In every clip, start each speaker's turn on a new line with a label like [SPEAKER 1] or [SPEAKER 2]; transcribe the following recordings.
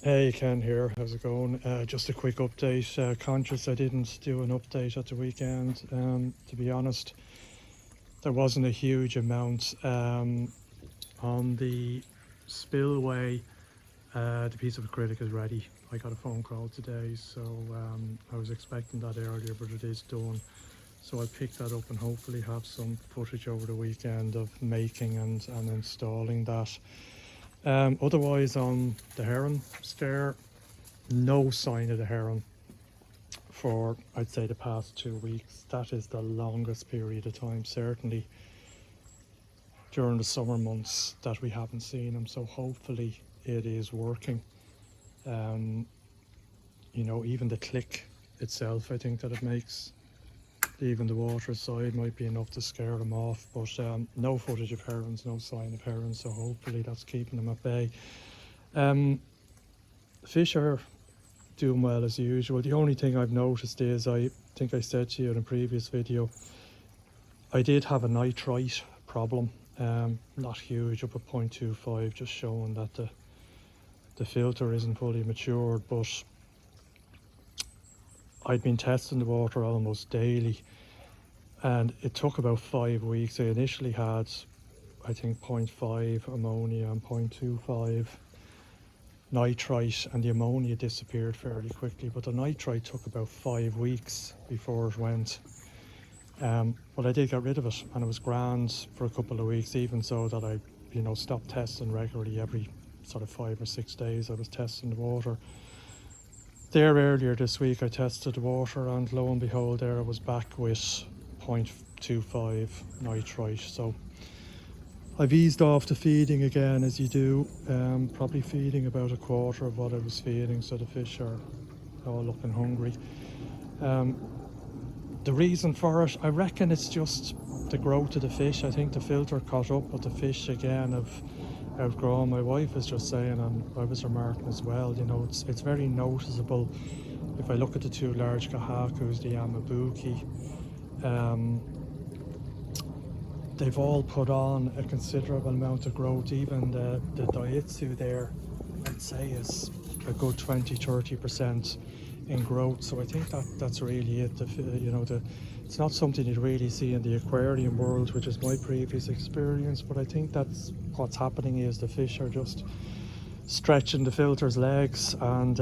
[SPEAKER 1] Hey Ken here, how's it going? Just a quick update. Conscious I didn't do an update at the weekend. To be honest, there wasn't a huge amount on the spillway. The piece of acrylic is ready. I got a phone call today, so I was expecting that earlier, but it is done. So I'll pick that up and hopefully have some footage over the weekend of making and installing that. Otherwise, on the heron scare, no sign of the heron for, I'd say, the past 2 weeks. That is the longest period of time, certainly during the summer months, that we haven't seen them. So hopefully it is working. You know, even the click itself, I think that it makes, even the water side might be enough to scare them off, but no footage of herons, no sign of herons, so hopefully that's keeping them at bay. Fish are doing well as usual. The only thing I've noticed is, I think I said to you in a previous video, I did have a nitrite problem, not huge, up at 0.25, just showing that the filter isn't fully matured, but I'd been testing the water almost daily and it took about 5 weeks. I initially had, I think, 0.5 ammonia and 0.25 nitrite, and the ammonia disappeared fairly quickly, but the nitrite took about 5 weeks before it went. But I did get rid of it and it was grand for a couple of weeks, even so that I, you know, stopped testing regularly. Every sort of 5 or 6 days I was testing the water. There earlier this week I tested the water and lo and behold, there I was back with 0.25 nitrite. So I've eased off the feeding again, as you do, probably feeding about a quarter of what I was feeding, so the fish are all looking hungry. The reason for it, I reckon it's just the growth of the fish. I think the filter caught up, but the fish again have outgrown. My wife was just saying, and I was remarking as well, you know, it's very noticeable. If I look at the two large kahakus, the Yamabuki, they've all put on a considerable amount of growth. Even the Daitsu there, I'd say, is a good 20-30% in growth. So I think that's really it. You know, it's not something you'd really see in the aquarium world, which is my previous experience, but I think that's what's happening, is the fish are just stretching the filter's legs, and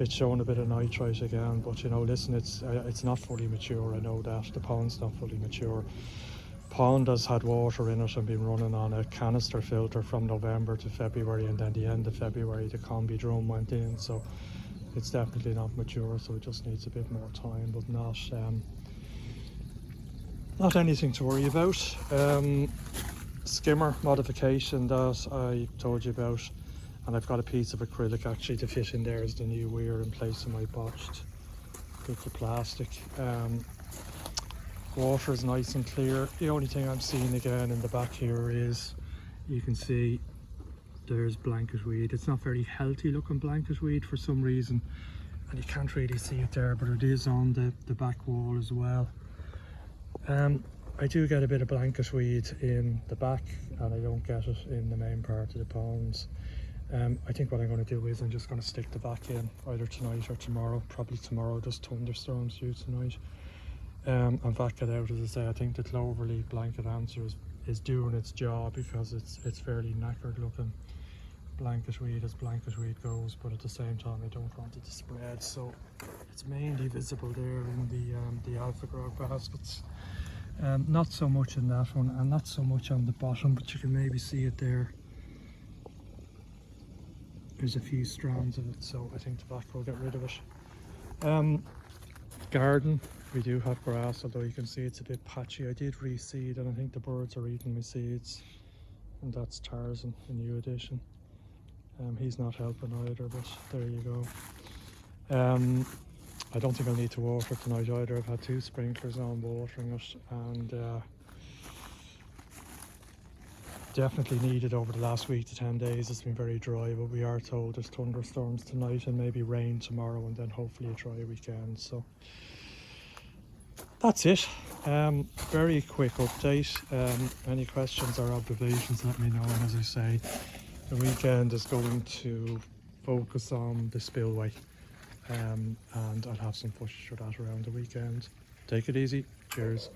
[SPEAKER 1] it's showing a bit of nitrite again. But you know, listen, it's not fully mature. I know that the pond's not fully mature. Pond has had water in it and been running on a canister filter from November to February, and then the end of February the combi drum went in, so it's definitely not mature. So it just needs a bit more time, but not anything to worry about. Skimmer modification that I told you about, and I've got a piece of acrylic actually to fit in there as the new weir in place of my botched bits of plastic. Water is nice and clear. The only thing I'm seeing again in the back here is, you can see there's blanketweed. It's not very healthy looking blanketweed for some reason, and you can't really see it there, but it is on the back wall as well. I do get a bit of blanketweed in the back, and I don't get it in the main part of the ponds. I think what I'm going to do is I'm just going to stick the back in either tonight or tomorrow. Probably tomorrow, just thunderstorms due tonight. And back it out. As I say, I think the cloverleaf blanket answer is doing its job, because it's fairly knackered looking blanketweed as blanketweed goes, but at the same time I don't want it to spread, so it's mainly visible there in the alpha growth baskets. Not so much in that one, and not so much on the bottom, but you can maybe see it there. There's a few strands of it, so I think the back will get rid of it. Garden, we do have grass, although you can see it's a bit patchy. I did reseed, and I think the birds are eating my seeds, and that's Tarzan, the new addition. He's not helping either, but there you go. I don't think I'll need to water tonight either. I've had 2 sprinklers on watering it, and definitely needed over the last week to 10 days. It's been very dry, but we are told there's thunderstorms tonight and maybe rain tomorrow, and then hopefully a dry weekend. So that's it. Very quick update. Any questions or observations, let me know. And as I say, the weekend is going to focus on the spillway, and I'll have some footage for that around the weekend. Take it easy. Cheers.